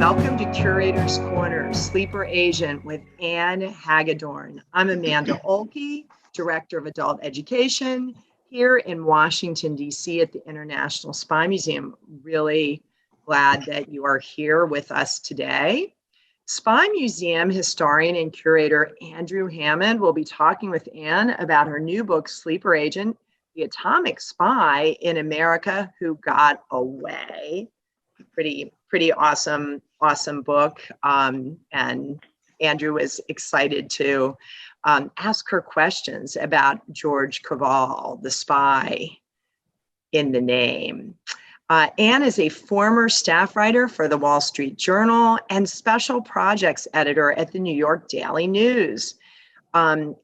Welcome to Curator's Corner, Sleeper Agent with Ann Hagedorn. I'm Amanda Olkey, Director of Adult Education here in Washington, D.C. at the International Spy Museum. Really glad that you are here with us today. Spy Museum historian and curator Andrew Hammond will be talking with Ann about her new book, Sleeper Agent, The Atomic Spy in America Who Got Away. Pretty awesome book. And Andrew was excited to ask her questions about George Koval, the spy in the name. Ann is a former staff writer for the Wall Street Journal and special projects editor at the New York Daily News.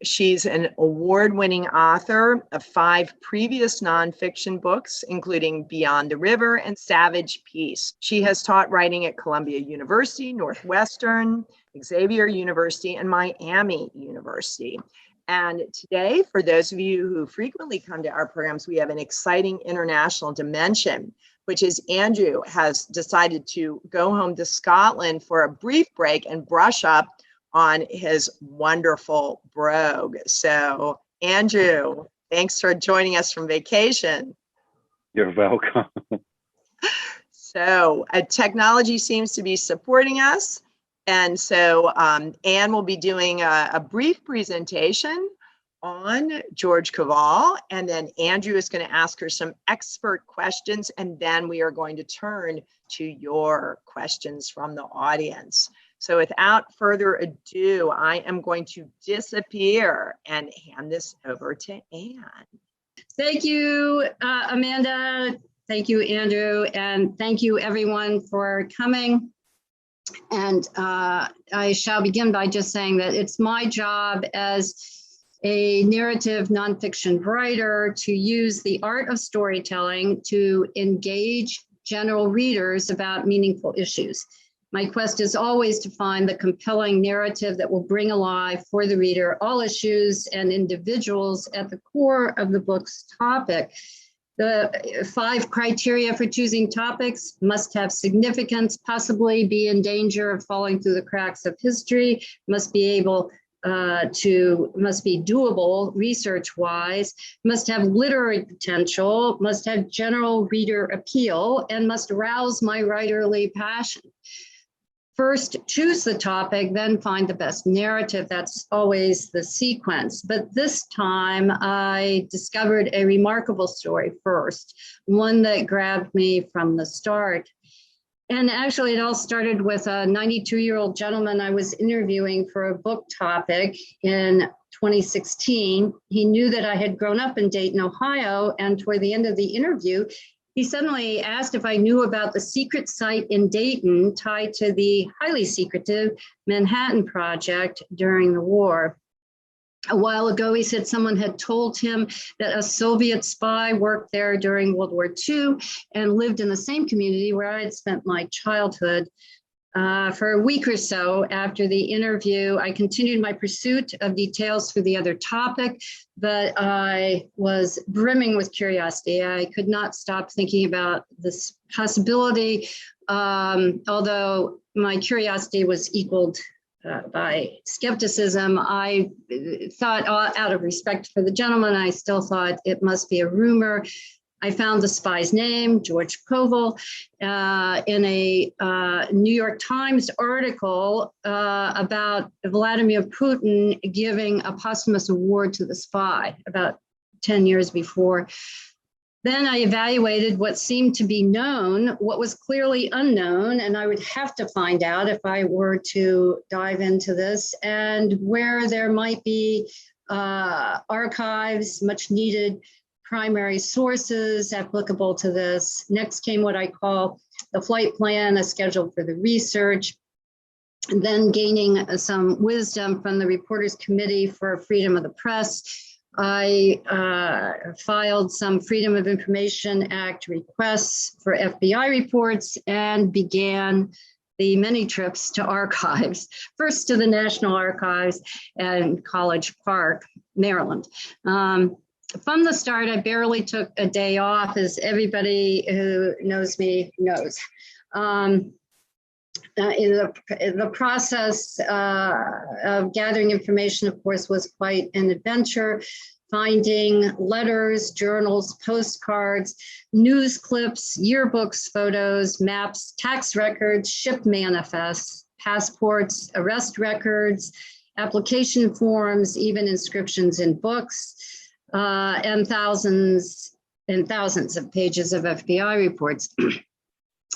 She's an award-winning author of 5 previous nonfiction books, including Beyond the River and Savage Peace. She has taught writing at Columbia University, Northwestern, Xavier University, and Miami University. And today, for those of you who frequently come to our programs, we have an exciting international dimension, which is Andrew has decided to go home to Scotland for a brief break and brush up on his wonderful brogue. So, Andrew, thanks for joining us from vacation. You're welcome. So, technology seems to be supporting us. And so, Ann will be doing a brief presentation on George Koval, and then Andrew is going to ask her some expert questions, and then we are going to turn to your questions from the audience. So without further ado, I am going to disappear and hand this over to Ann. Thank you, Amanda. Thank you, Andrew. And thank you, everyone, for coming. And I shall begin by just saying that it's my job as a narrative nonfiction writer to use the art of storytelling to engage general readers about meaningful issues. My quest is always to find the compelling narrative that will bring alive for the reader all issues and individuals at the core of the book's topic. The 5 criteria for choosing topics: must have significance, possibly be in danger of falling through the cracks of history, must be doable research-wise, must have literary potential, must have general reader appeal, and must rouse my writerly passion. First, choose the topic, then find the best narrative. That's always the sequence. But this time, I discovered a remarkable story first, one that grabbed me from the start. And actually, it all started with a 92-year-old gentleman I was interviewing for a book topic in 2016. He knew that I had grown up in Dayton, Ohio, and toward the end of the interview, he suddenly asked if I knew about the secret site in Dayton tied to the highly secretive Manhattan Project during the war. A while ago, he said someone had told him that a Soviet spy worked there during World War II and lived in the same community where I had spent my childhood. For a week or so after the interview, I continued my pursuit of details for the other topic, but I was brimming with curiosity. I could not stop thinking about this possibility, although my curiosity was equaled by skepticism. I thought, out of respect for the gentleman, I still thought it must be a rumor. I found the spy's name, George Koval, in a New York Times article about Vladimir Putin giving a posthumous award to the spy about 10 years before. Then I evaluated what seemed to be known, what was clearly unknown, and I would have to find out if I were to dive into this, and where there might be archives, much needed primary sources applicable to this. Next came what I call the flight plan, a schedule for the research, and then gaining some wisdom from the Reporters Committee for Freedom of the Press. I filed some Freedom of Information Act requests for FBI reports and began the many trips to archives, first to the National Archives and College Park, Maryland. From the start, I barely took a day off, as everybody who knows me knows. The process of gathering information, of course, was quite an adventure. Finding letters, journals, postcards, news clips, yearbooks, photos, maps, tax records, ship manifests, passports, arrest records, application forms, even inscriptions in books, and thousands of pages of FBI reports.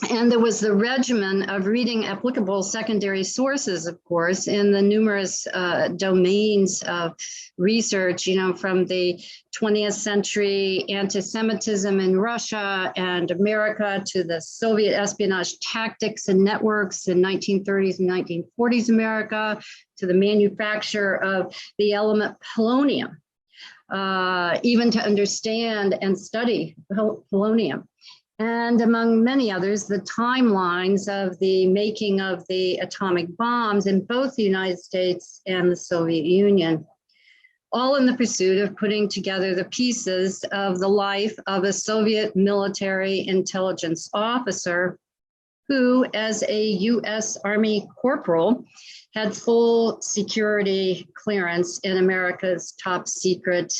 And there was the regimen of reading applicable secondary sources, of course, in the numerous domains of research, from the 20th century anti-Semitism in Russia and America to the Soviet espionage tactics and networks in 1930s and 1940s America, to the manufacture of the element polonium, even to understand and study polonium. And among many others, the timelines of the making of the atomic bombs in both the United States and the Soviet Union, all in the pursuit of putting together the pieces of the life of a Soviet military intelligence officer who, as a US Army corporal, had full security clearance in America's top secret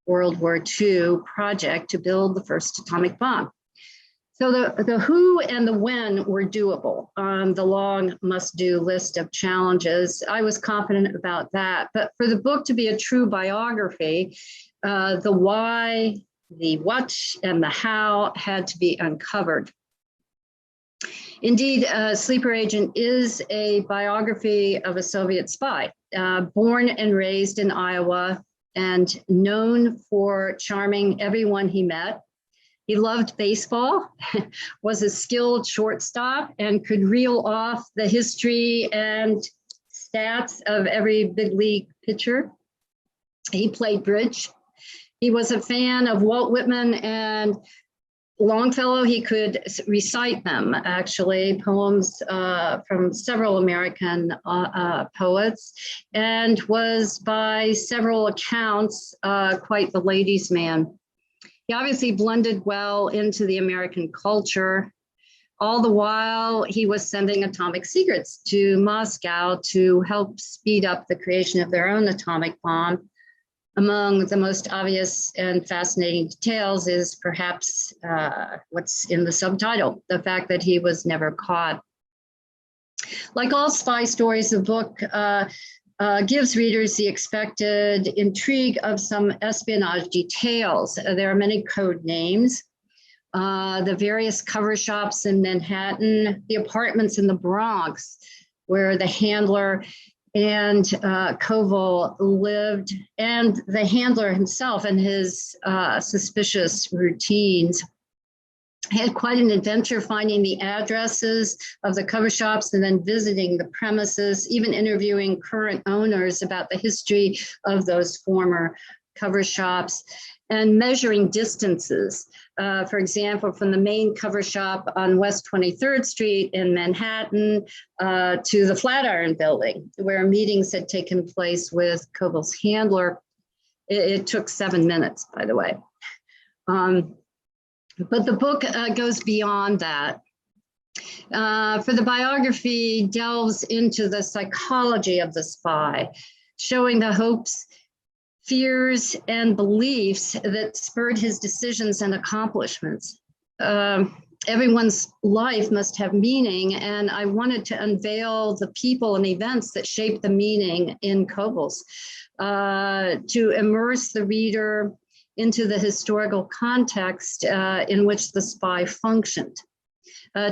World War II project to build the first atomic bomb. So the who and the when were doable on the long must-do list of challenges. I was confident about that. But for the book to be a true biography, the why, the what, and the how had to be uncovered. Indeed, Sleeper Agent is a biography of a Soviet spy, born and raised in Iowa and known for charming everyone he met. He loved baseball, was a skilled shortstop, and could reel off the history and stats of every big league pitcher. He played bridge. He was a fan of Walt Whitman and Longfellow. He could recite them, actually, poems from several American poets, and was, by several accounts, quite the ladies' man. He obviously blended well into the American culture. All the while, he was sending atomic secrets to Moscow to help speed up the creation of their own atomic bomb. Among the most obvious and fascinating details is perhaps what's in the subtitle, the fact that he was never caught. Like all spy stories, the book gives readers the expected intrigue of some espionage details. There are many code names, the various cover shops in Manhattan, the apartments in the Bronx, where the handler and Cavall lived, and the handler himself and his suspicious routines. I had quite an adventure finding the addresses of the cover shops and then visiting the premises, even interviewing current owners about the history of those former cover shops and measuring distances. For example, from the main cover shop on West 23rd Street in Manhattan to the Flatiron Building, where meetings had taken place with Cavall's handler. It took 7 minutes, by the way. But the book goes beyond that. For the biography, delves into the psychology of the spy, showing the hopes, fears, and beliefs that spurred his decisions and accomplishments. Everyone's life must have meaning, and I wanted to unveil the people and events that shaped the meaning in Cavall's, to immerse the reader into the historical context in which the spy functioned,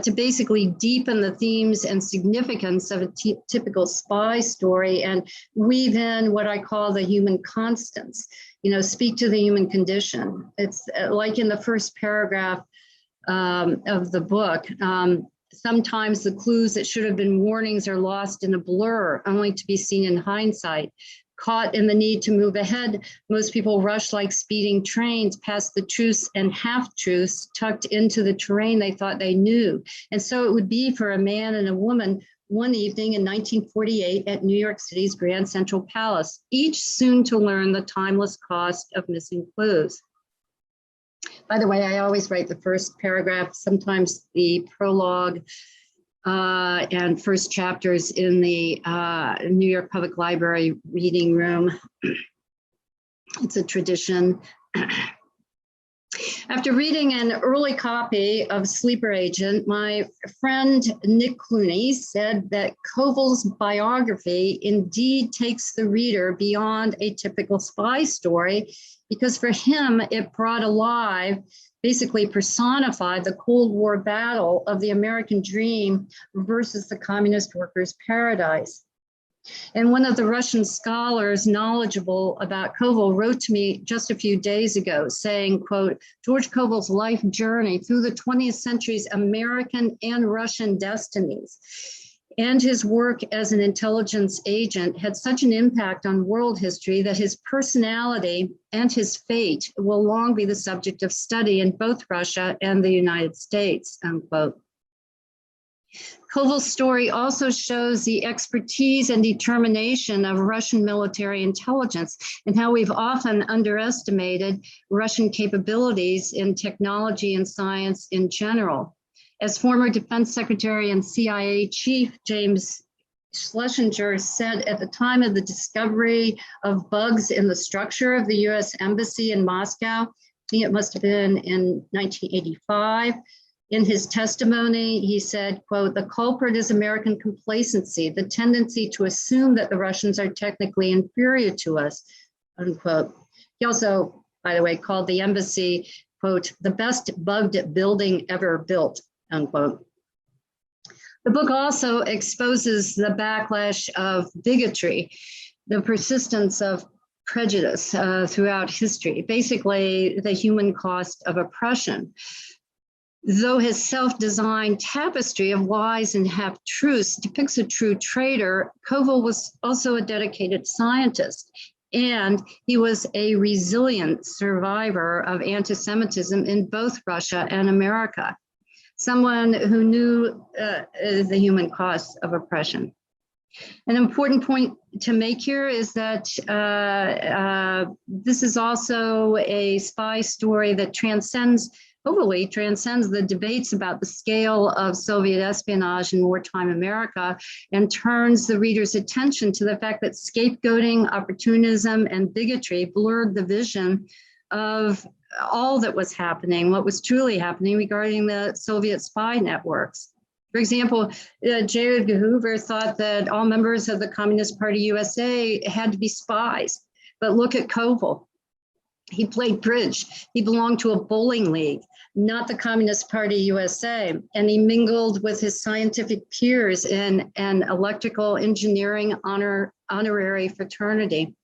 to basically deepen the themes and significance of a typical spy story and weave in what I call the human constants, speak to the human condition. It's like in the first paragraph of the book. Sometimes the clues that should have been warnings are lost in a blur, only to be seen in hindsight. Caught in the need to move ahead, most people rush like speeding trains past the truths and half-truths tucked into the terrain they thought they knew. And so it would be for a man and a woman one evening in 1948 at New York City's Grand Central Palace, each soon to learn the timeless cost of missing clues. By the way, I always write the first paragraph, sometimes the prologue, and first chapters in the New York Public Library reading room. It's a tradition. After reading an early copy of Sleeper Agent, my friend Nick Clooney said that Koval's biography indeed takes the reader beyond a typical spy story, because for him, it brought alive, basically personified the Cold War battle of the American dream versus the communist workers' paradise. And one of the Russian scholars knowledgeable about Koval wrote to me just a few days ago saying, quote, George Koval's life journey through the 20th century's American and Russian destinies and his work as an intelligence agent had such an impact on world history that his personality and his fate will long be the subject of study in both Russia and the United States, unquote. Koval's story also shows the expertise and determination of Russian military intelligence and how we've often underestimated Russian capabilities in technology and science in general. As former Defense Secretary and CIA Chief James Schlesinger said at the time of the discovery of bugs in the structure of the US Embassy in Moscow, I think it must have been in 1985, in his testimony, he said, quote, the culprit is American complacency, the tendency to assume that the Russians are technically inferior to us, unquote. He also, by the way, called the embassy, quote, the best bugged building ever built, unquote. The book also exposes the backlash of bigotry, the persistence of prejudice throughout history, basically the human cost of oppression. Though his self-designed tapestry of lies and half-truths depicts a true traitor, Koval was also a dedicated scientist, and he was a resilient survivor of anti-Semitism in both Russia and America, someone who knew the human cost of oppression. An important point to make here is that this is also a spy story that totally transcends the debates about the scale of Soviet espionage in wartime America and turns the reader's attention to the fact that scapegoating, opportunism, and bigotry blurred the vision of all that was happening, what was truly happening regarding the Soviet spy networks. For example, J. Edgar Hoover thought that all members of the Communist Party USA had to be spies. But look at Koval. He played bridge. He belonged to a bowling league, not the Communist Party USA. And he mingled with his scientific peers in an electrical engineering honorary fraternity,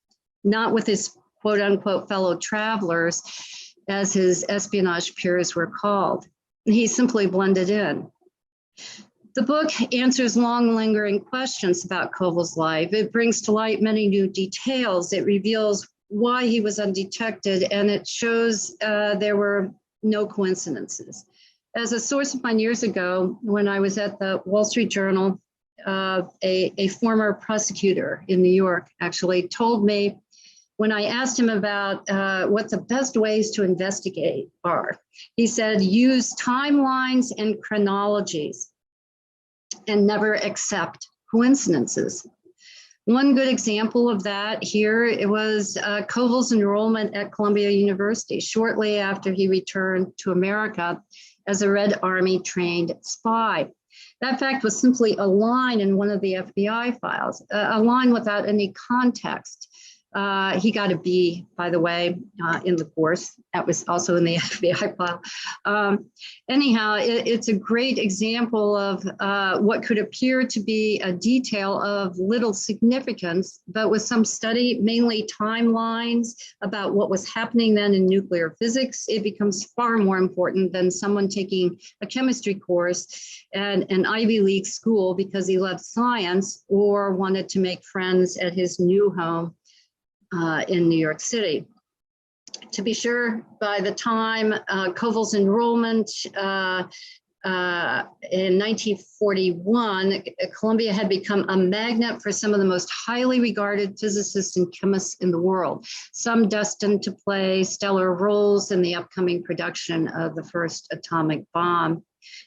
not with his quote unquote fellow travelers, as his espionage peers were called. He simply blended in. The book answers long lingering questions about Koval's life. It brings to light many new details. It reveals why he was undetected, and it shows there were no coincidences. As a source of mine years ago, when I was at the Wall Street Journal, a former prosecutor in New York actually told me, when I asked him about what the best ways to investigate are, he said, use timelines and chronologies and never accept coincidences. One good example of that here, it was Koval's enrollment at Columbia University shortly after he returned to America as a Red Army trained spy. That fact was simply a line in one of the FBI files, a line without any context. He got a B, by the way, in the course. That was also in the FBI file. Anyhow, it's a great example of what could appear to be a detail of little significance, but with some study, mainly timelines about what was happening then in nuclear physics, it becomes far more important than someone taking a chemistry course at an Ivy League school because he loved science or wanted to make friends at his new home in New York City. To be sure, by the time Koval's enrollment in 1941, Columbia had become a magnet for some of the most highly regarded physicists and chemists in the world, some destined to play stellar roles in the upcoming production of the first atomic bomb.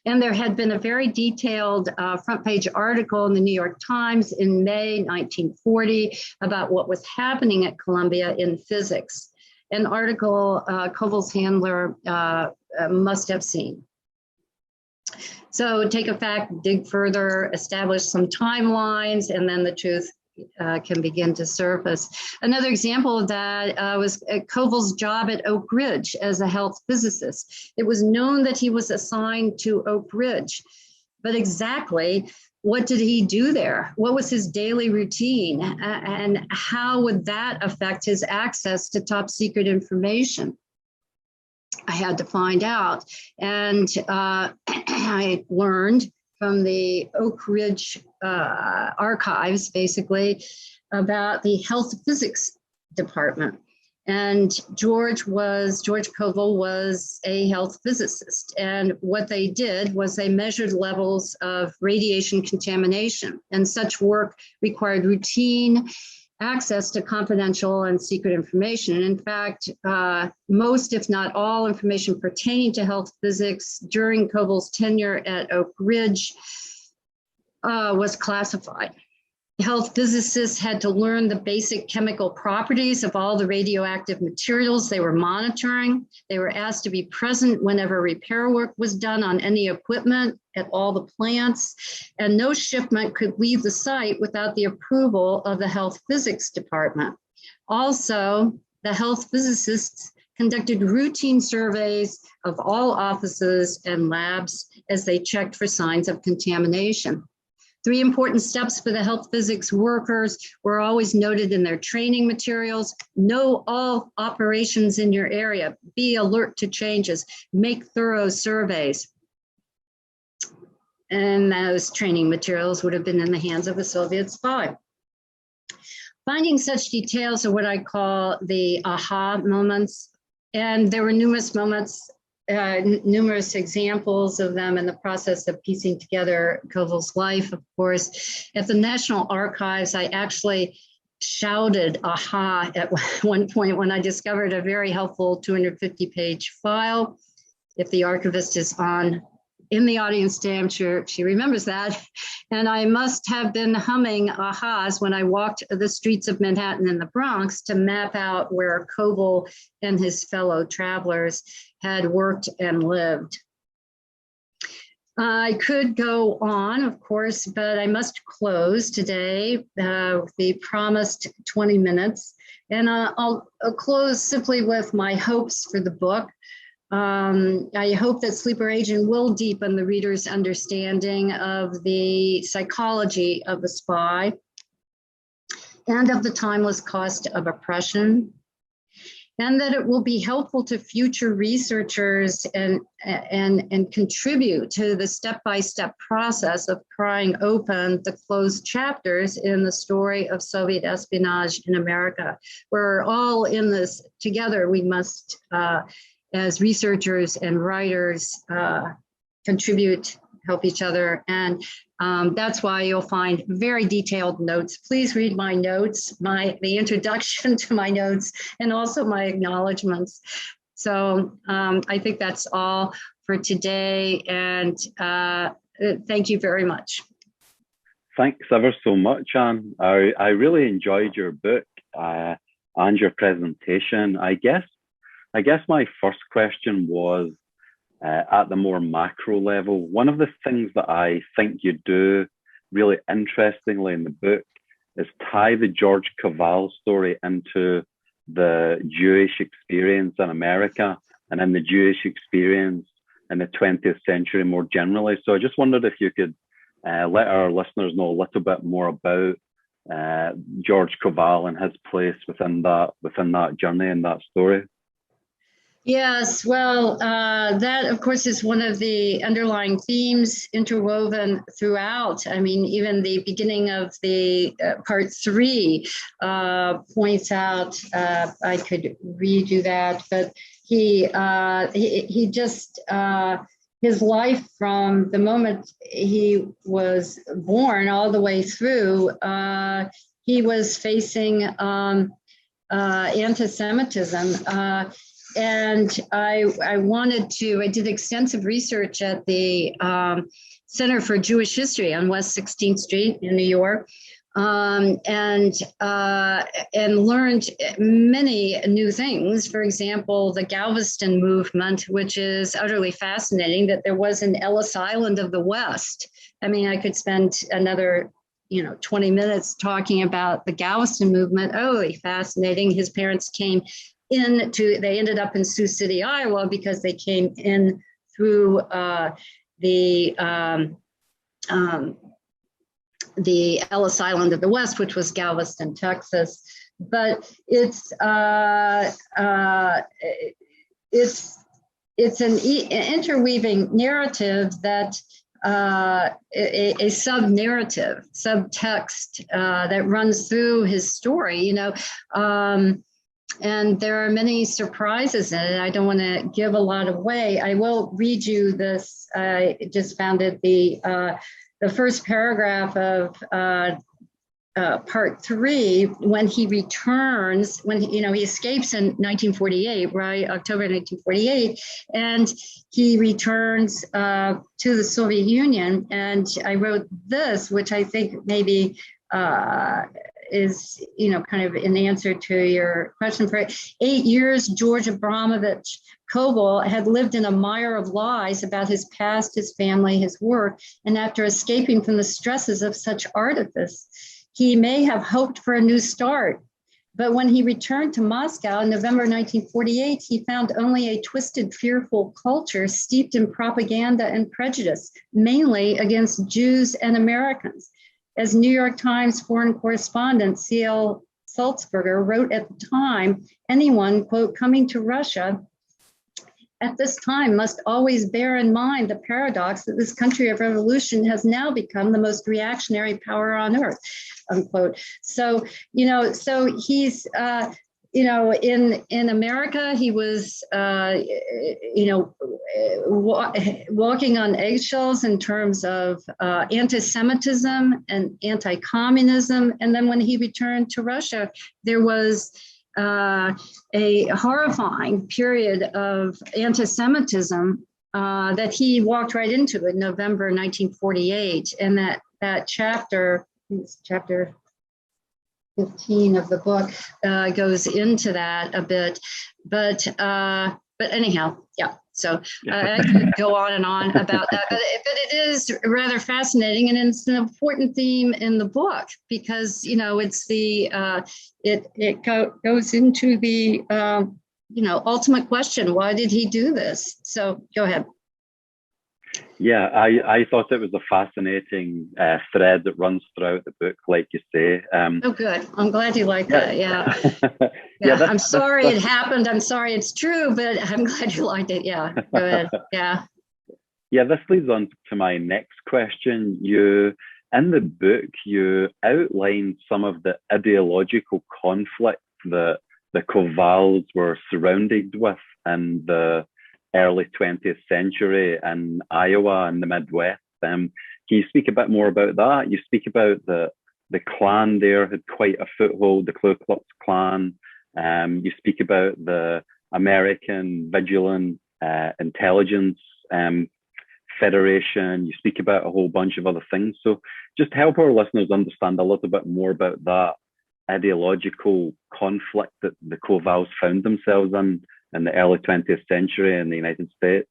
And there had been a very detailed front page article in the New York Times in May 1940 about what was happening at Columbia in physics. An article Koval's handler must have seen. So take a fact, dig further, establish some timelines, and then the truth can begin to surface. Another example of that was Koval's job at Oak Ridge as a health physicist. It was known that he was assigned to Oak Ridge, but exactly what did he do there? What was his daily routine? And how would that affect his access to top secret information? I had to find out. And I learned from the Oak Ridge archives, basically, about the health physics department. And George Koval was a health physicist. And what they did was they measured levels of radiation contamination. And such work required routine access to confidential and secret information. And in fact, most, if not all, information pertaining to health physics during Koval's tenure at Oak Ridge was classified. Health physicists had to learn the basic chemical properties of all the radioactive materials they were monitoring. They were asked to be present whenever repair work was done on any equipment at all the plants, and no shipment could leave the site without the approval of the health physics department. Also, the health physicists conducted routine surveys of all offices and labs as they checked for signs of contamination. 3 important steps for the health physics workers were always noted in their training materials. Know all operations in your area. Be alert to changes. Make thorough surveys. And those training materials would have been in the hands of a Soviet spy. Finding such details are what I call the aha moments. And there were numerous moments, numerous examples of them in the process of piecing together Koval's life, of course. At the National Archives, I actually shouted aha at one point when I discovered a very helpful 250-page file. If the archivist is in the audience today, I'm sure she remembers that. And I must have been humming ahas when I walked the streets of Manhattan and the Bronx to map out where Koval and his fellow travelers had worked and lived. I could go on, of course, but I must close today with the promised 20 minutes. And I'll close simply with my hopes for the book. I hope that Sleeper Agent will deepen the reader's understanding of the psychology of the spy and of the timeless cost of oppression, and that it will be helpful to future researchers and contribute to the step-by-step process of prying open the closed chapters in the story of Soviet espionage in America. We're all in this together. We must, as researchers and writers, contribute, help each other. And that's why you'll find very detailed notes. Please read my notes, the introduction to my notes, and also my acknowledgements. So I think that's all for today. And thank you very much. Thanks ever so much, Anne. I really enjoyed your book and your presentation. I guess my first question was at the more macro level. One of the things that I think you do really interestingly in the book is tie the George Koval story into the Jewish experience in America and in the Jewish experience in the 20th century more generally. So I just wondered if you could let our listeners know a little bit more about George Koval and his place within that journey and that story. Yes, well, that, of course, is one of the underlying themes interwoven throughout. I mean, even the beginning of the part 3 points out, I could redo that, but he just, his life from the moment he was born all the way through, he was facing anti-Semitism. I did extensive research at the Center for Jewish History on West 16th Street in New York, and learned many new things. For example, the Galveston movement, which is utterly fascinating, that there was an Ellis Island of the West. I mean, I could spend another 20 minutes talking about the Galveston movement. Oh, fascinating. His parents they ended up in Sioux City, Iowa, because they came in through the Ellis Island of the West, which was Galveston, Texas. But it's an interweaving narrative that a sub-narrative, subtext that runs through his story, and there are many surprises in it. I don't want to give a lot away. I will read you this. I just found it, the first paragraph of part 3, when he returns, when he escapes in 1948, right, October 1948, and he returns to the Soviet Union. And I wrote this, which I think maybe is, kind of in answer to your question. For 8 years, George Abramovich Koval had lived in a mire of lies about his past, his family, his work, and after escaping from the stresses of such artifice, he may have hoped for a new start. But when he returned to Moscow in November 1948, he found only a twisted, fearful culture steeped in propaganda and prejudice, mainly against Jews and Americans. As New York Times foreign correspondent C.L. Sulzberger wrote at the time, anyone, quote, coming to Russia at this time must always bear in mind the paradox that this country of revolution has now become the most reactionary power on earth, unquote. So, so he's, in America, he was, walking on eggshells in terms of anti-Semitism and anti-communism. And then when he returned to Russia, there was a horrifying period of anti-Semitism that he walked right into in November 1948. And that chapter, chapter 15 of the book, goes into that a bit. But anyhow, yeah. So I could go on and on about that, but it is rather fascinating, and it's an important theme in the book because it's the it goes into the ultimate question: why did he do this? So go ahead. Yeah, I thought it was a fascinating thread that runs throughout the book, like you say. Oh, good. I'm glad you like that. Yeah. Yeah. I'm sorry it happened. I'm sorry it's true, but I'm glad you liked it. Yeah. Go ahead. Yeah. Yeah, this leads on to my next question. In the book, you outlined some of the ideological conflict that the Cavals were surrounded with in the early 20th century in Iowa and the Midwest. Can you speak a bit more about that? You speak about the Klan there had quite a foothold, the Ku Klux Klan. You speak about the American Vigilant Intelligence Federation. You speak about a whole bunch of other things. So just help our listeners understand a little bit more about that ideological conflict that the Cavals found themselves in the early 20th century in the United States.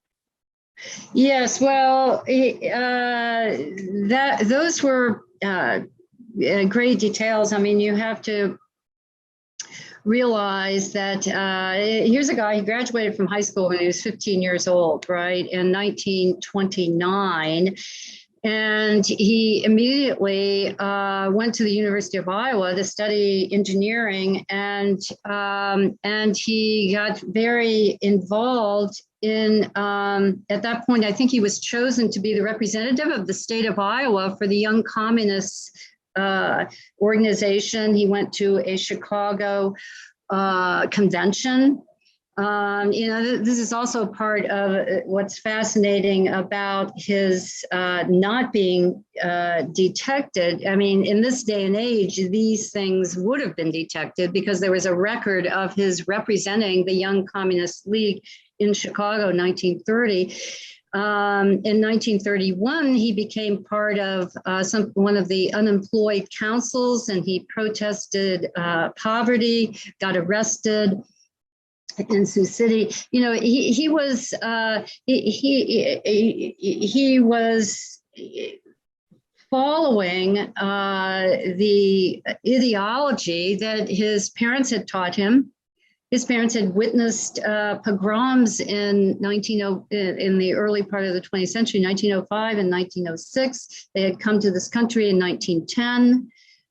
Yes, well, those were great details. I mean, you have to realize that here's a guy, he graduated from high school when he was 15 years old, right, in 1929. And he immediately went to the University of Iowa to study engineering, and he got very involved in, at that point, I think he was chosen to be the representative of the state of Iowa for the Young Communists organization. He went to a Chicago convention This is also part of what's fascinating about his not being detected. I mean, in this day and age, these things would have been detected because there was a record of his representing the Young Communist League in Chicago, 1930. In 1931, he became part of one of the unemployed councils, and he protested poverty, got arrested in Sioux City. He was following the ideology that his parents had taught him. His parents had witnessed pogroms in the early part of the 20th century, 1905 and 1906. They had come to this country in 1910.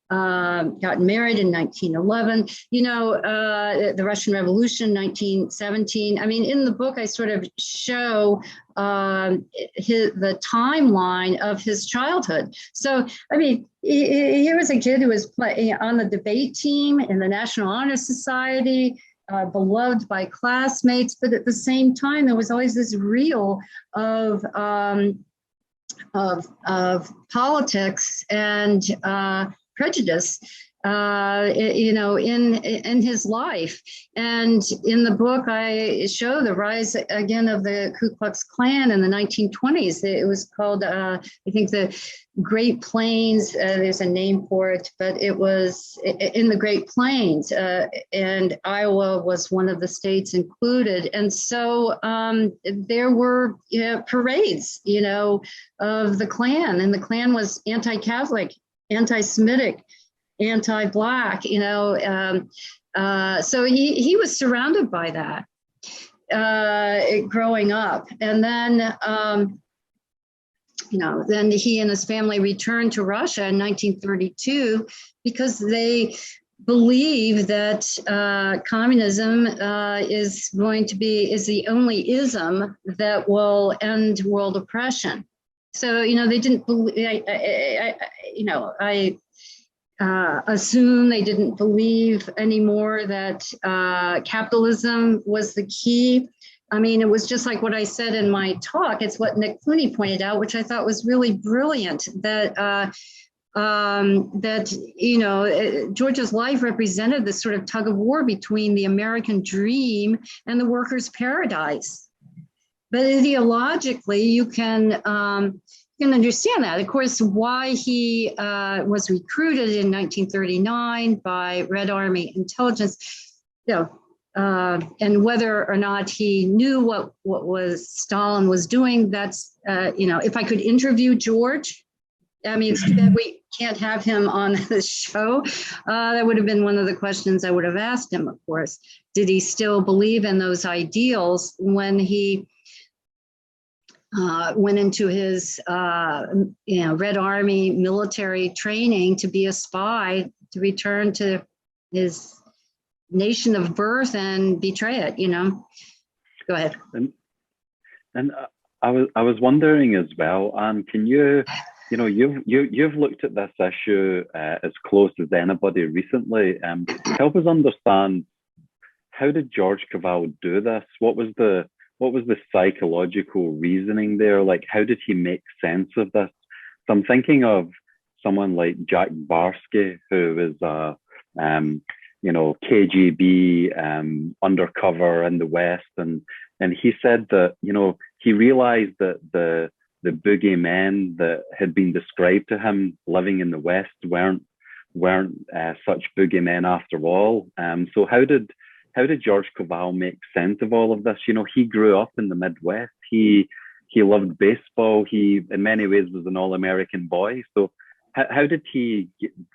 Got married in 1911, the Russian Revolution, 1917. I mean, in the book, I sort of show the timeline of his childhood. So, I mean, here was a kid who was on the debate team in the National Honor Society, beloved by classmates, but at the same time, there was always this reel of politics and prejudice, in his life. And in the book, I show the rise again of the Ku Klux Klan in the 1920s. It was called, I think, the Great Plains. There's a name for it, but it was in the Great Plains, and Iowa was one of the states included. And so there were parades, of the Klan, and the Klan was anti-Catholic, anti-Semitic, anti-Black, so he was surrounded by that growing up. And then, then he and his family returned to Russia in 1932 because they believe that communism is the only ism that will end world oppression. So, they didn't believe, I assume they didn't believe anymore that capitalism was the key. I mean, it was just like what I said in my talk. It's what Nick Clooney pointed out, which I thought was really brilliant, that George's life represented this sort of tug of war between the American dream and the workers' paradise. But ideologically, you can understand that. Of course, why he was recruited in 1939 by Red Army intelligence, and whether or not he knew what was Stalin was doing. That's if I could interview George. I mean, it's too bad we can't have him on the show. That would have been one of the questions I would have asked him, of course. Did he still believe in those ideals when he went into his Red Army military training to be a spy, to return to his nation of birth and betray it? Go ahead. And I was wondering as well, Anne, can you've looked at this issue as close as anybody recently. Help us understand, how did George Koval do this? What was the psychological reasoning there? Like, how did he make sense of this? So I'm thinking of someone like Jack Barsky, who was KGB undercover in the West, and he said that he realized that the boogeymen that had been described to him living in the West weren't such boogeymen after all. So how did George Koval make sense of all of this? He grew up in the Midwest. He loved baseball. He, in many ways, was an all-American boy. So how did he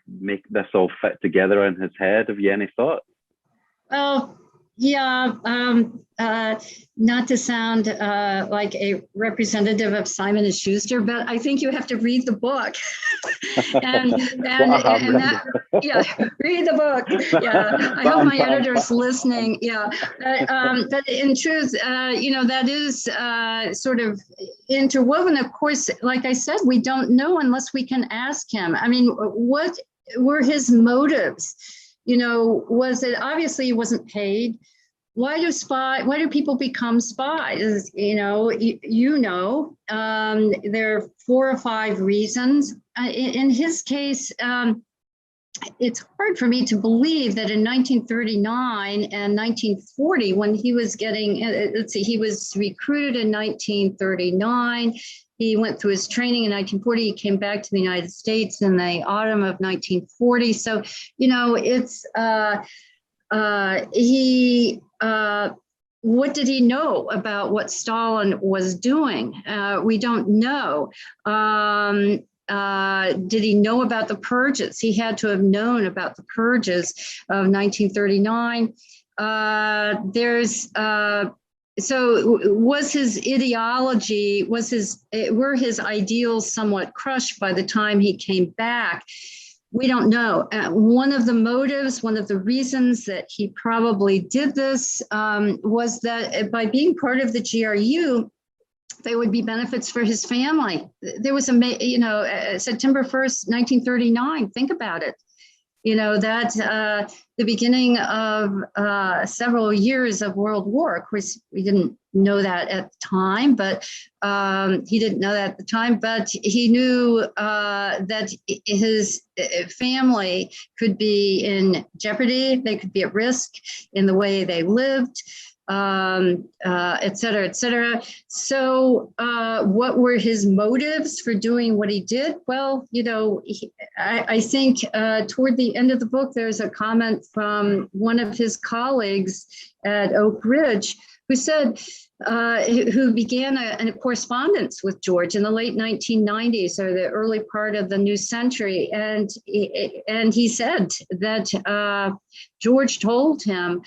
make this all fit together in his head? Have you any thoughts? Well, yeah, not to sound like a representative of Simon & Schuster, but I think you have to read the book. and that, read the book. Yeah, I hope my editor's listening. Yeah, but in truth, that is sort of interwoven. Of course, like I said, we don't know unless we can ask him. I mean, what were his motives? Was it, obviously he wasn't paid. why do people become spies? There are 4 or 5 reasons. In his case, it's hard for me to believe that in 1939 and 1940, when he was he was recruited in 1939. He went through his training in 1940. He came back to the United States in the autumn of 1940. So, what did he know about what Stalin was doing? We don't know. Did he know about the purges? He had to have known about the purges of 1939. So was his ideology, were his ideals somewhat crushed by the time he came back? We don't know. One of the motives, one of the reasons that he probably did this was that by being part of the GRU, there would be benefits for his family. There was September 1st, 1939. Think about it. That's the beginning of several years of World War. Of course, we didn't know that at the time, but he didn't know that at the time, but he knew that his family could be in jeopardy. They could be at risk in the way they lived. Et cetera, et cetera. So what were his motives for doing what he did? Well, I think toward the end of the book, there's a comment from one of his colleagues at Oak Ridge who said, who began a correspondence with George in the late 1990s or the early part of the new century. And he said that George told him,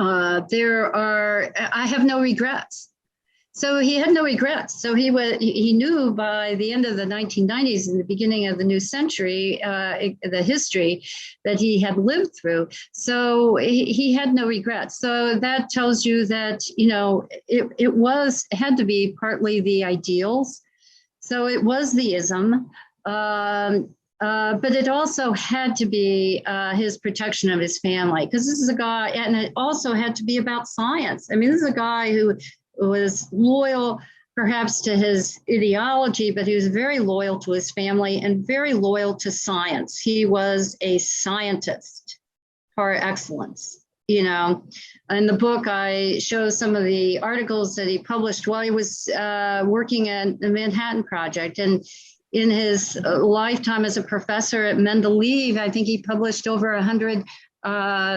I have no regrets. So he had no regrets. So he knew by the end of the 1990s and the beginning of the new century, the history that he had lived through. So he had no regrets. So that tells you that, it had to be partly the ideals. So it was the ism. But it also had to be his protection of his family, because this is a guy, and it also had to be about science. I mean, this is a guy who was loyal perhaps to his ideology, but he was very loyal to his family and very loyal to science. He was a scientist par excellence. In the book, I show some of the articles that he published while he was working at the Manhattan Project. And in his lifetime as a professor at Mendeleev, I think he published over 100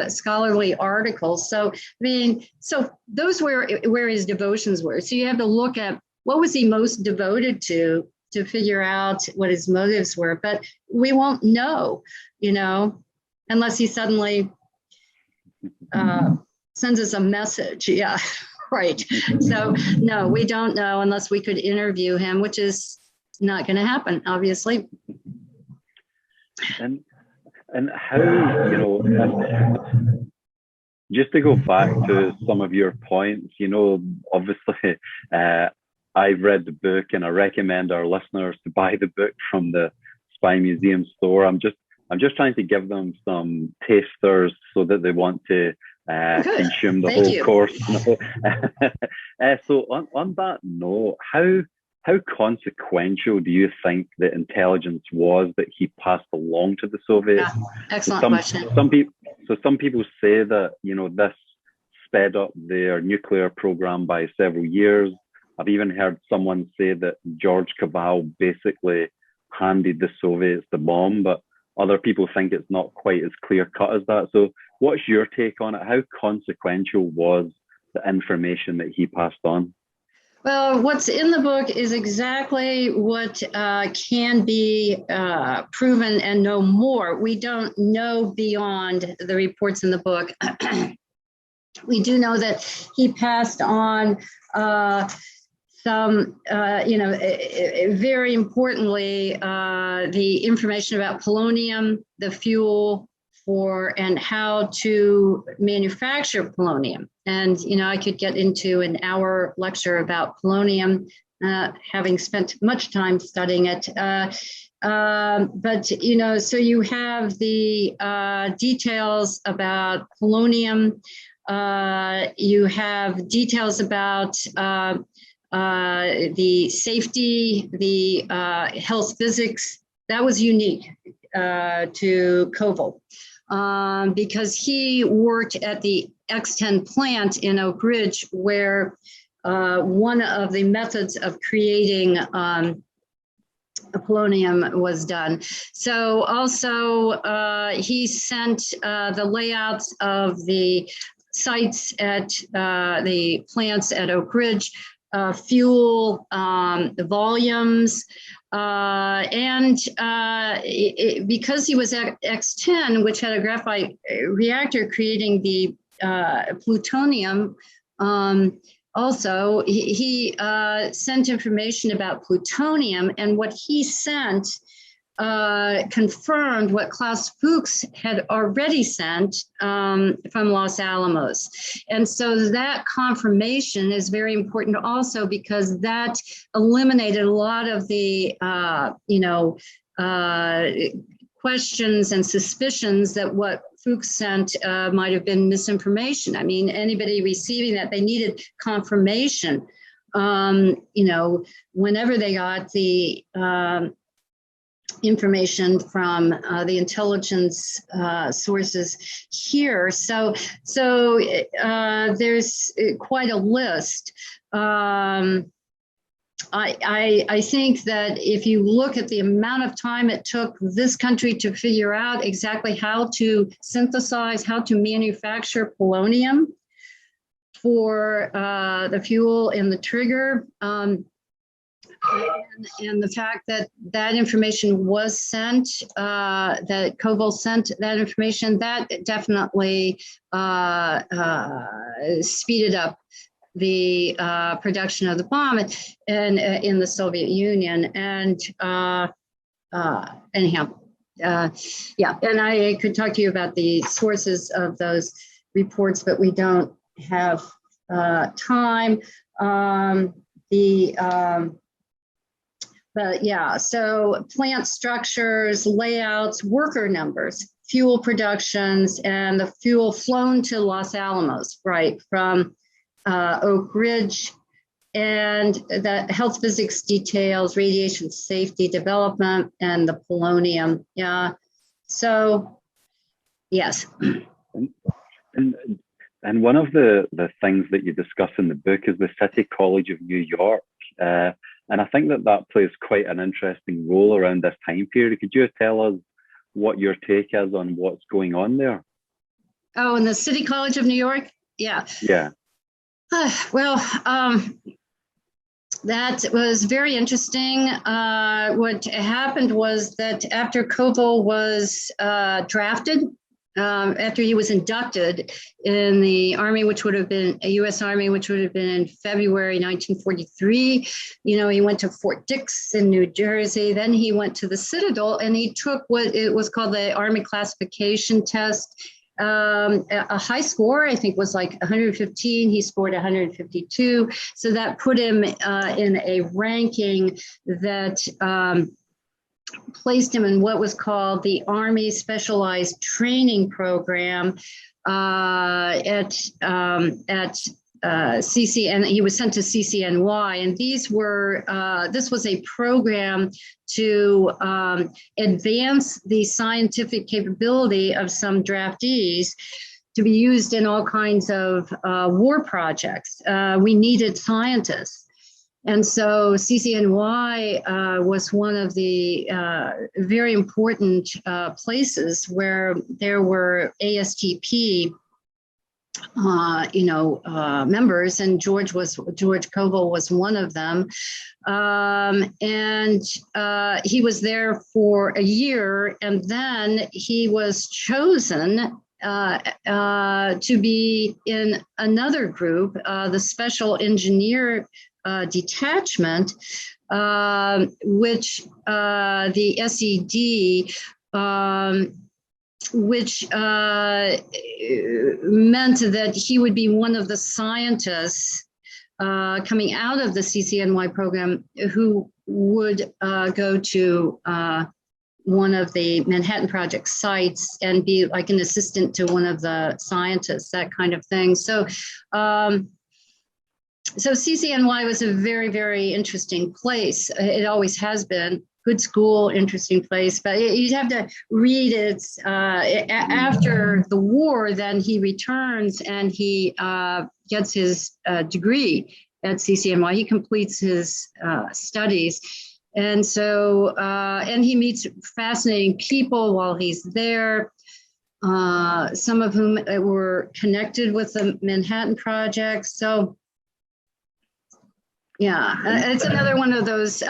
scholarly articles. So, so those were where his devotions were. So you have to look at what was he most devoted to figure out what his motives were. But we won't know, unless he suddenly sends us a message. Yeah, right. So no, we don't know unless we could interview him, which is not going to happen, obviously. And how, just to go back to some of your points, obviously, I've read the book and I recommend our listeners to buy the book from the Spy Museum store. I'm just trying to give them some tasters so that they want to consume the whole course. So on that note, how consequential do you think the intelligence was that he passed along to the Soviets? Excellent question. Some people say that, this sped up their nuclear program by several years. I've even heard someone say that George Koval basically handed the Soviets the bomb, but other people think it's not quite as clear cut as that. So what's your take on it? How consequential was the information that he passed on? Well, what's in the book is exactly what can be proven and no more. We don't know beyond the reports in the book. We do know that he passed on some, very importantly, the information about polonium, the fuel and how to manufacture polonium. And, I could get into an hour lecture about polonium, having spent much time studying it. But, you know, so you have the details about polonium. You have details about the safety, the health physics. That was unique to Koval because he worked at the X10 plant in Oak Ridge, where one of the methods of creating polonium was done. So also he sent the layouts of the sites at the plants at Oak Ridge, fuel volumes, and because he was at X10, which had a graphite reactor creating the plutonium, also, he sent information about plutonium, and what he sent confirmed what Klaus Fuchs had already sent from Los Alamos. And so that confirmation is very important also because that eliminated a lot of the, questions and suspicions that what Fuchs sent might have been misinformation. I mean, anybody receiving that, they needed confirmation, whenever they got the information from the intelligence sources here. So there's quite a list. I think that if you look at the amount of time it took this country to figure out exactly how to synthesize, how to manufacture polonium for the fuel in the trigger, and the fact that that information was sent, that Koval sent that information, that definitely speeded up the production of the bomb and in the Soviet Union. And anyhow, yeah, and I could talk to you about the sources of those reports, but we don't have time. But yeah, so plant structures, layouts, worker numbers, fuel productions, and the fuel flown to Los Alamos, right, from Oak Ridge, and the health physics details, radiation safety development, and the polonium. Yeah, so yes. And one of the things that you discuss in the book is the City College of New York. And I think that plays quite an interesting role around this time period. Could you tell us what your take is on what's going on there? Oh, in the City College of New York? Yeah. Yeah. Well, that was very interesting. What happened was that after Koval was drafted, after he was inducted in the Army, which would have been a U.S. Army, which would have been in February 1943. He went to Fort Dix in New Jersey. Then he went to the Citadel, and he took what it was called the Army Classification Test. A high score, I think, was like 115. He scored 152. So that put him in a ranking that placed him in what was called the Army Specialized Training Program at CCN. He was sent to CCNY, and these were this was a program to advance the scientific capability of some draftees to be used in all kinds of war projects. We needed scientists. And so CCNY was one of the very important places where there were ASTP members, and George Koval was one of them. And he was there for a year, and then he was chosen to be in another group, the Special Engineer Detachment, which the SED, which meant that he would be one of the scientists coming out of the CCNY program who would go to one of the Manhattan Project sites and be like an assistant to one of the scientists, that kind of thing. So, so CCNY was a very, very interesting place. It always has been. Good school, interesting place, but you'd have to read it. After the war, then he returns and he gets his degree at CCNY. He completes his studies. And so, and he meets fascinating people while he's there, some of whom were connected with the Manhattan Project. So, yeah, it's another one of those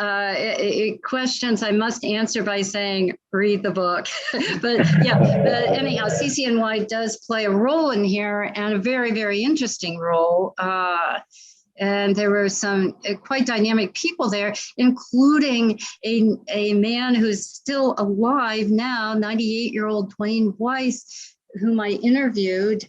questions I must answer by saying, read the book. But yeah, but anyhow, CCNY does play a role in here, and a very, very interesting role. And there were some quite dynamic people there, including a man who's still alive now, 98-year-old Dwayne Weiss, whom I interviewed.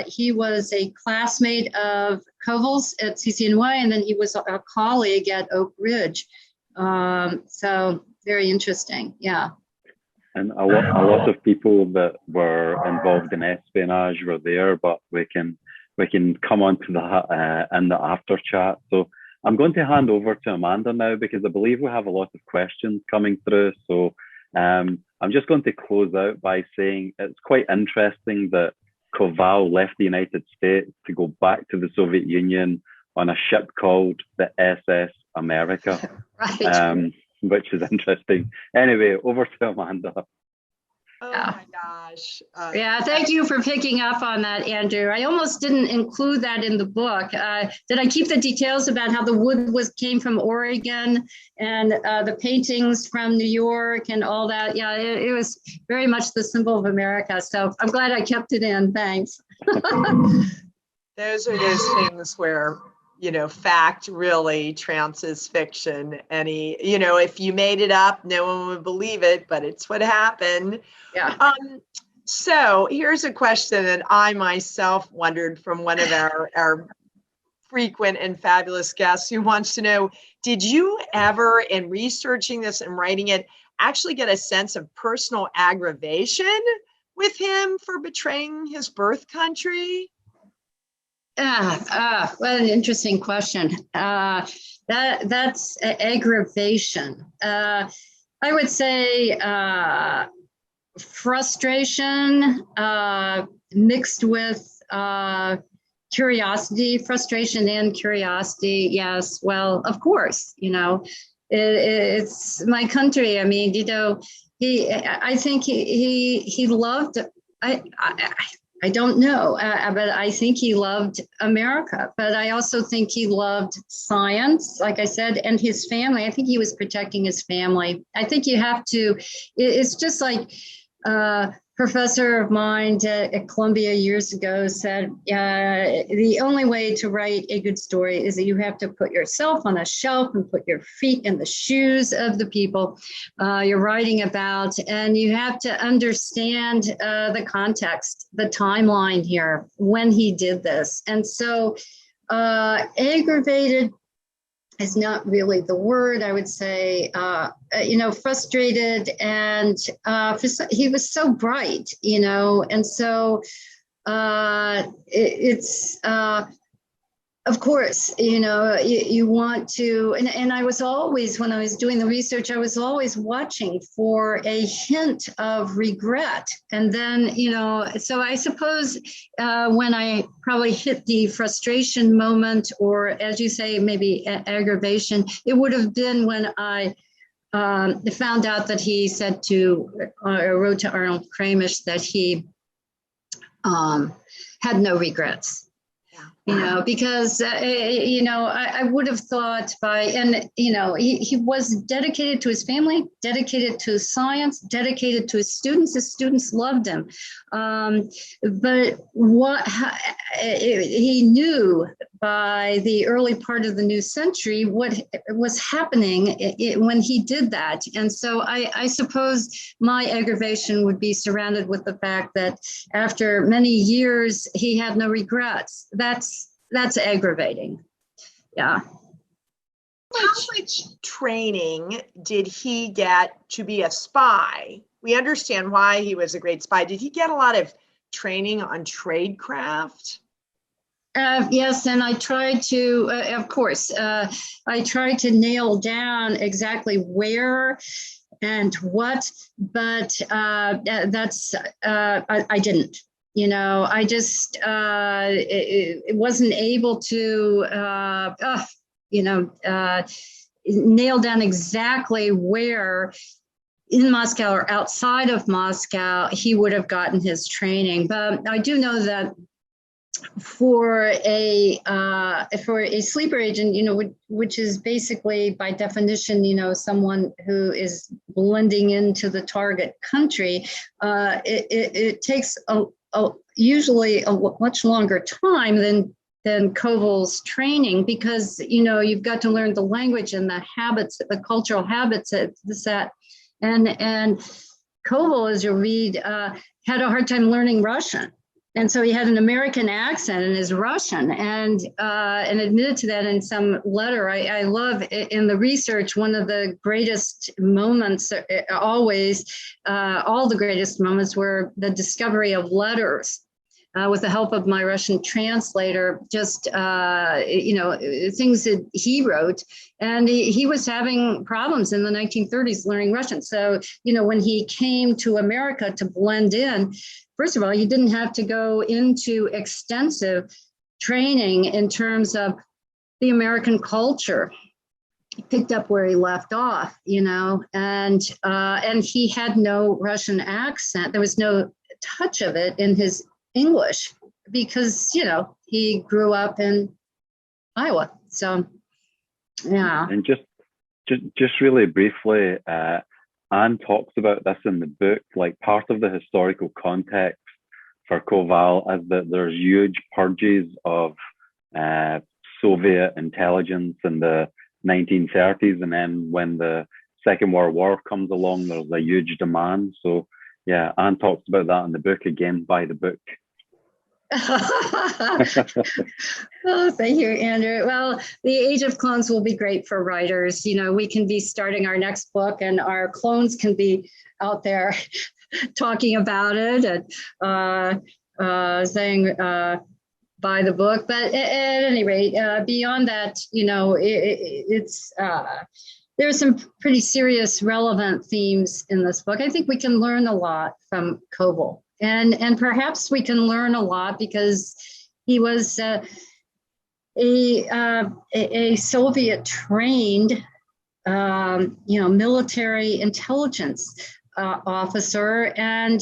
He was a classmate of Caval's at CCNY, and then he was a colleague at Oak Ridge. So very interesting, yeah. And a lot of people that were involved in espionage were there, but we can come on to that in the after chat. So I'm going to hand over to Amanda now, because I believe we have a lot of questions coming through. So I'm just going to close out by saying it's quite interesting that Cavall left the United States to go back to the Soviet Union on a ship called the SS America, Right. Which is interesting. Anyway, over to Amanda. Oh my gosh. Yeah, thank you for picking up on that, Andrew. I almost didn't include that in the book. Did I keep the details about how the wood came from Oregon and the paintings from New York and all that? Yeah, it was very much the symbol of America. So I'm glad I kept it in. Thanks. Those are those things where, you know, fact really trounces fiction. You know, if you made it up, no one would believe it, but it's what happened. Yeah. So here's a question that I myself wondered from one of our frequent and fabulous guests, who wants to know, did you ever, in researching this and writing it, actually get a sense of personal aggravation with him for betraying his birth country? What an interesting question. That's aggravation. I would say frustration mixed with curiosity, frustration and curiosity. Yes, well, of course, you know, it's my country. I mean, you know, I think he loved. I don't know, but I think he loved America. But I also think he loved science, like I said, and his family. I think he was protecting his family. I think you have to, it's just like a professor of mine at Columbia years ago said, the only way to write a good story is that you have to put yourself on a shelf and put your feet in the shoes of the people you're writing about. And you have to understand the context, the timeline here, when he did this. And so aggravated is not really the word. I would say, you know, frustrated, and he was so bright, you know, and so it's of course, you know, you want to, and I was always, when I was doing the research, I was always watching for a hint of regret. And then, you know, so I suppose when I probably hit the frustration moment, or as you say, maybe aggravation, it would have been when I found out that he said wrote to Arnold Kramish that he had no regrets. You know, because, you know, I would have thought and, you know, he was dedicated to his family, dedicated to science, dedicated to his students loved him. But he knew by the early part of the new century what was happening when he did that. And so I suppose my aggravation would be surrounded with the fact that after many years, he had no regrets. That's aggravating. Yeah. much training did he get to be a spy? We understand why he was a great spy. Did he get a lot of training on tradecraft? Yes, and I tried to, of course, I tried to nail down exactly where and what, but I didn't. You know, I just it wasn't able to, nail down exactly where in Moscow or outside of Moscow he would have gotten his training. But I do know that for a sleeper agent, which is basically by definition, someone who is blending into the target country, it takes usually a much longer time than Koval's training, because you've got to learn the language and the habits, the cultural habits and Koval, as you'll read, had a hard time learning Russian. And so he had an American accent in his Russian, and admitted to that in some letter. I love in the research, one of the greatest moments, always, all the greatest moments were the discovery of letters. With the help of my Russian translator, just, things that he wrote. And he was having problems in the 1930s learning Russian. So, when he came to America to blend in, first of all, he didn't have to go into extensive training in terms of the American culture. He picked up where he left off, and he had no Russian accent. There was no touch of it in his English, because he grew up in Iowa. So yeah. And just really briefly, Anne talks about this in the book, like part of the historical context for Koval is that there's huge purges of Soviet intelligence in the 1930s, and then when the Second World War comes along, there's a huge demand. So yeah, Anne talks about that in the book. Again, buy the book. Oh, thank you, Andrew. Well, the Age of Clones will be great for writers. We can be starting our next book, and our clones can be out there talking about it and saying buy the book. But at any rate, beyond that, it's there's some pretty serious, relevant themes in this book. I think we can learn a lot from Koval. And perhaps we can learn a lot because he was a Soviet trained, military intelligence officer, and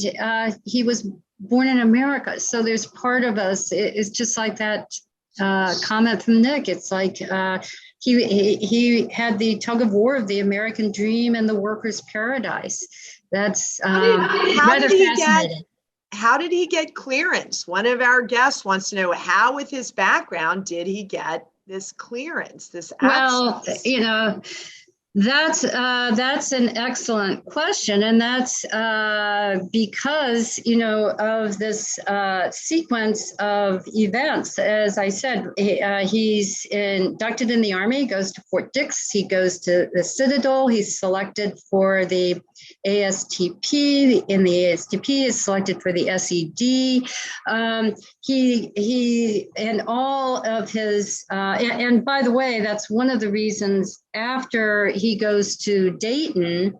he was born in America. So there's part of us. It's just like that comment from Nick. It's like he had the tug of war of the American dream and the workers' paradise. That's rather fascinating. How did he get clearance? One of our guests wants to know how, with his background, did he get this clearance, this access? Well, that's an excellent question. And that's because, of this sequence of events. As I said, he's inducted in the Army, goes to Fort Dix, he goes to the Citadel, he's selected for the ASTP. In the ASTP is selected for the SED. He and all of his, and by the way, that's one of the reasons after he goes to Dayton,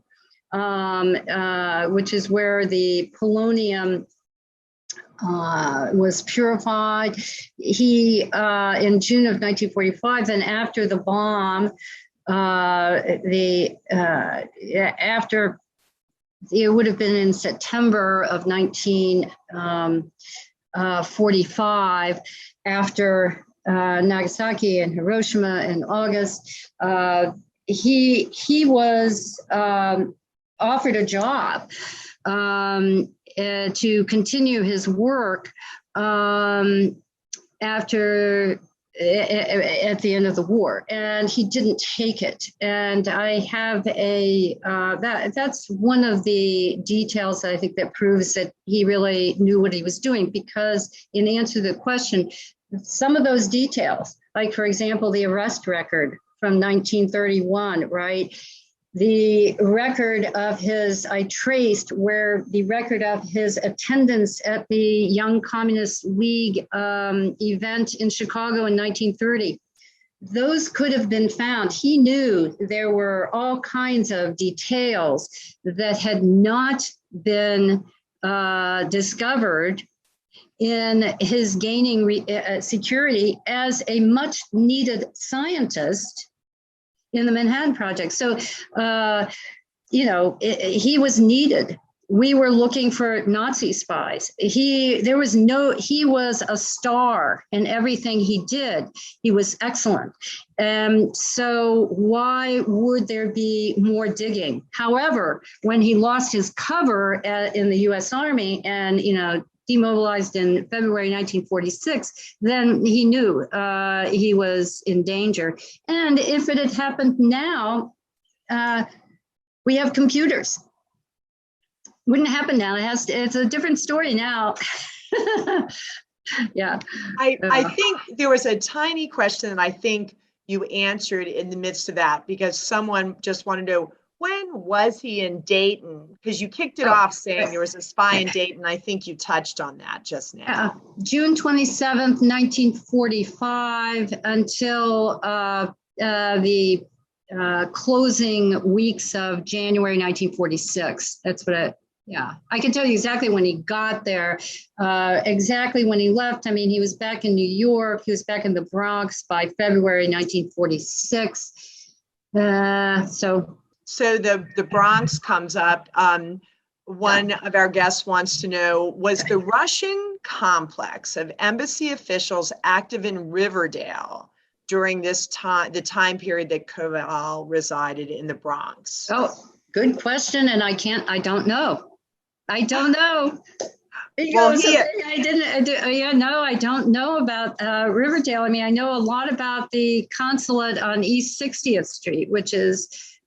which is where the polonium was purified. He, in June of 1945, and after the bomb, after it would have been in September of 1945, after Nagasaki and Hiroshima in August, he was offered a job to continue his work after at the end of the war, and he didn't take it. And I have that's one of the details I think that proves that he really knew what he was doing, because in answer to the question, some of those details, like for example, the arrest record from 1931, right? The record of his, I traced where the record of his attendance at the Young Communist League event in Chicago in 1930. Those could have been found. He knew there were all kinds of details that had not been discovered in his gaining security as a much needed scientist in the Manhattan Project. So, he was needed. We were looking for Nazi spies. He was a star in everything he did. He was excellent. So why would there be more digging? However, when he lost his cover in the US Army and, demobilized in February 1946, then he knew he was in danger. And if it had happened now, we have computers. Wouldn't happen now. It's a different story now. Yeah. I think there was a tiny question that I think you answered in the midst of that, because someone just wanted to know, when was he in Dayton? Because you kicked it off saying there was a spy in Dayton. I think you touched on that just now. June 27th, 1945 until the closing weeks of January 1946. That's what I can tell you exactly when he got there, exactly when he left. I mean, he was back in New York. He was back in the Bronx by February 1946. So the Bronx comes up. One of our guests wants to know, was the Russian complex of embassy officials active in Riverdale during this time, the time period that Cavall resided in the Bronx? Oh, good question. And I don't know. I don't know. I don't know about Riverdale. I mean, I know a lot about the consulate on East 60th Street, which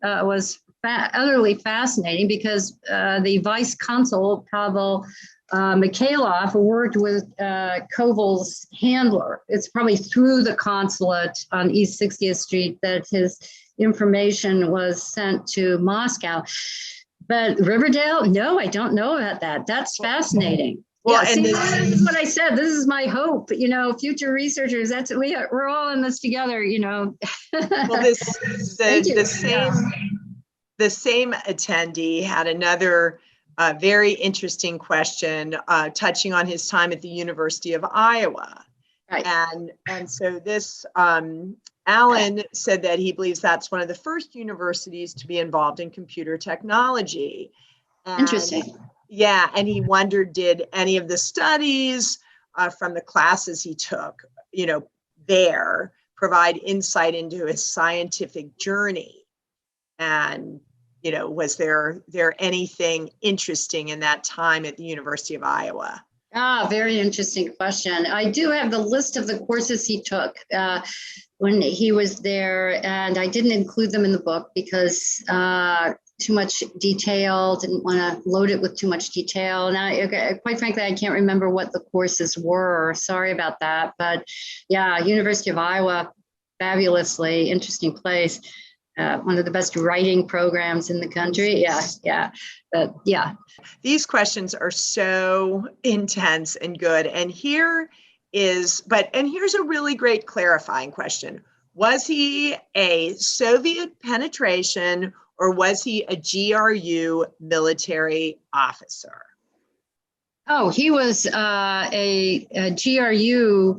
was utterly fascinating because the vice consul, Pavel Mikhailov, worked with Koval's handler. It's probably through the consulate on East 60th Street that his information was sent to Moscow. But Riverdale, no, I don't know about that. That's fascinating. Well, yeah, this is what I said. This is my hope. Future researchers. We're all in this together. Well, the same attendee had another very interesting question, touching on his time at the University of Iowa. Right. And so this. Alan said that he believes that's one of the first universities to be involved in computer technology. Interesting. Yeah, and he wondered, did any of the studies from the classes he took, there provide insight into his scientific journey? And, was there anything interesting in that time at the University of Iowa? Very interesting question. I do have the list of the courses he took when he was there, and I didn't include them in the book because too much detail, didn't want to load it with too much detail. And quite frankly, I can't remember what the courses were. Sorry about that. But yeah, University of Iowa, fabulously interesting place. One of the best writing programs in the country. Yeah. But yeah. These questions are so intense and good. And here's a really great clarifying question. Was he a Soviet penetration or was he a GRU military officer? Oh, he was a GRU,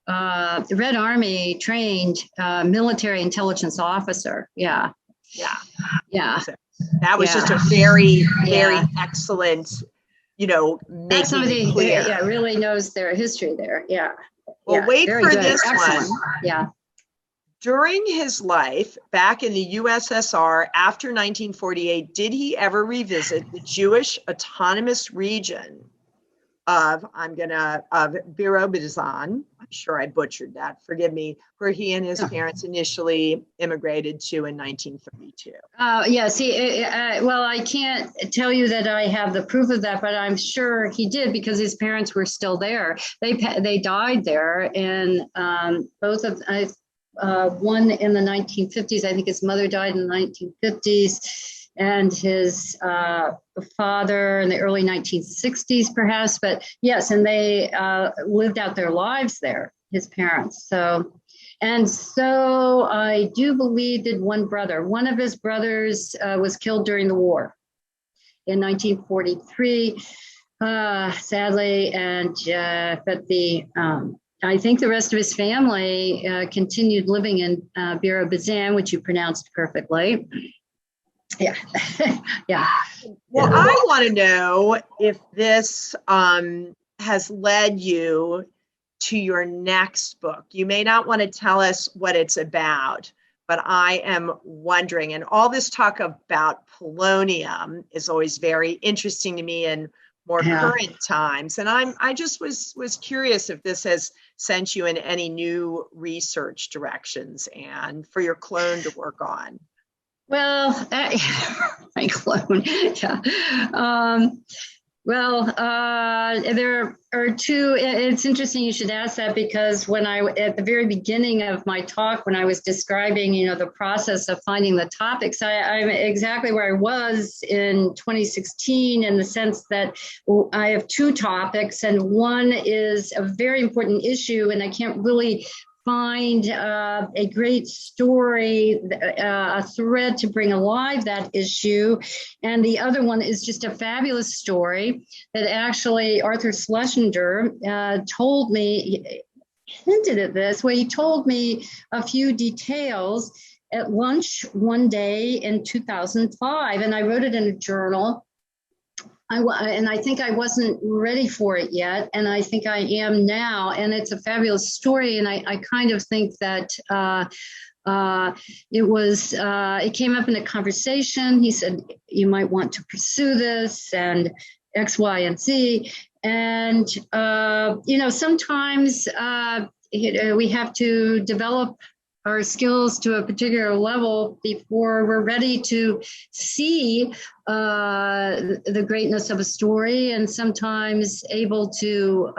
Red Army trained military intelligence officer. Yeah. So that was just a very, very excellent, That's somebody clear. Really knows their history there. Yeah. Well, wait for good. this Excellent. one. Yeah. During his life back in the USSR after 1948, did he ever revisit the Jewish autonomous region of Birobizan? I'm sure I butchered that. Forgive me. Where he and his parents initially immigrated to in 1932. Well, I can't tell you that I have the proof of that, but I'm sure he did because his parents were still there. They died there, and both of one in the 1950s. I think his mother died in the 1950s, and his father in the early 1960s, perhaps. But yes, and they lived out their lives there, his parents. So I do believe that one of his brothers was killed during the war in 1943, sadly. And but I think the rest of his family continued living in Birobazan, which you pronounced perfectly. Yeah. Yeah. Well, I want to know if this has led you to your next book. You may not want to tell us what it's about, but I am wondering, and all this talk about polonium is always very interesting to me in more current times. And I just was curious if this has sent you in any new research directions and for your clone to work on. Well, my clone, yeah. There are two. It's interesting you should ask that, because when at the very beginning of my talk, when I was describing, the process of finding the topics, I'm exactly where I was in 2016, in the sense that I have two topics, and one is a very important issue, and I can't really find a great story, a thread to bring alive that issue. And the other one is just a fabulous story that actually Arthur Schlesinger told me, hinted at this, where he told me a few details at lunch one day in 2005. And I wrote it in a journal. And I think I wasn't ready for it yet, and I think I am now. And it's a fabulous story, and I kind of think that it came up in a conversation. He said, you might want to pursue this, and X, Y, and Z. And, sometimes we have to develop our skills to a particular level before we're ready to see the greatness of a story, and sometimes able to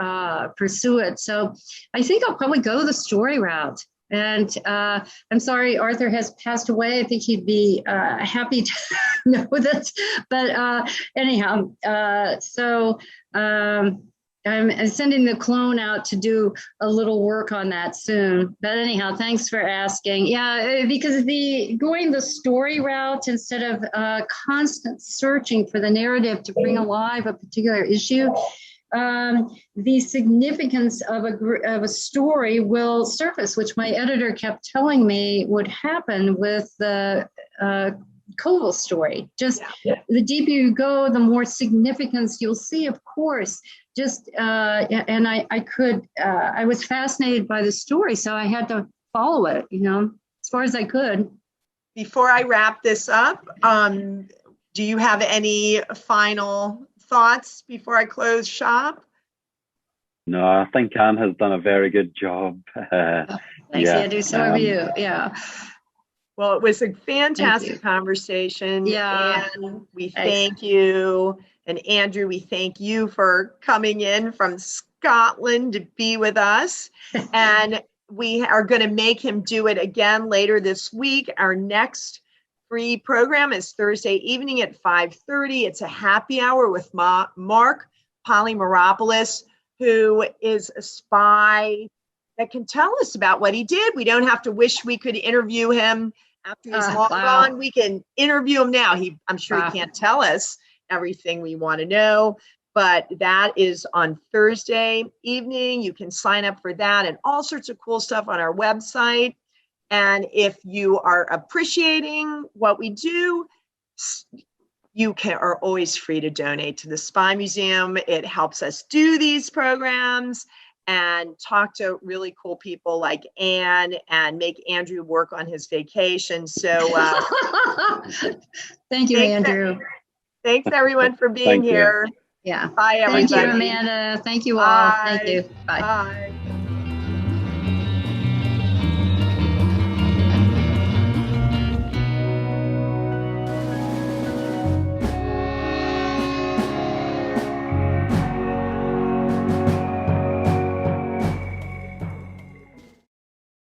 pursue it. So I think I'll probably go the story route. And I'm sorry, Arthur has passed away. I think he'd be happy to know this. But anyhow, I'm sending the clone out to do a little work on that soon. But anyhow, thanks for asking. Yeah, because going the story route instead of constant searching for the narrative to bring alive a particular issue, the significance of a story will surface, which my editor kept telling me would happen with the Koval story. The deeper you go, the more significance you'll see, of course. And I was fascinated by the story, so I had to follow it, as far as I could. Before I wrap this up, do you have any final thoughts before I close shop? No, I think Anne has done a very good job. Thanks, Andrew. So have you. Yeah. Well, it was a fantastic conversation. Yeah. And we thank you. And Andrew, we thank you for coming in from Scotland to be with us. And we are going to make him do it again later this week. Our next free program is Thursday evening at 5:30. It's a happy hour with Mark Polymeropoulos, who is a spy that can tell us about what he did. We don't have to wish we could interview him after he's long gone. We can interview him now. I'm sure he can't tell us everything we want to know, but that is on Thursday evening. You can sign up for that and all sorts of cool stuff on our website. And if you are appreciating what we do, you are always free to donate to the Spy Museum. It helps us do these programs and talk to really cool people like Ann and make Andrew work on his vacation. So thank you, Andrew. Thanks everyone for being here. Yeah. Bye, everybody. Thank you, Amanda. Thank you all. Bye. Thank you. Bye. Bye.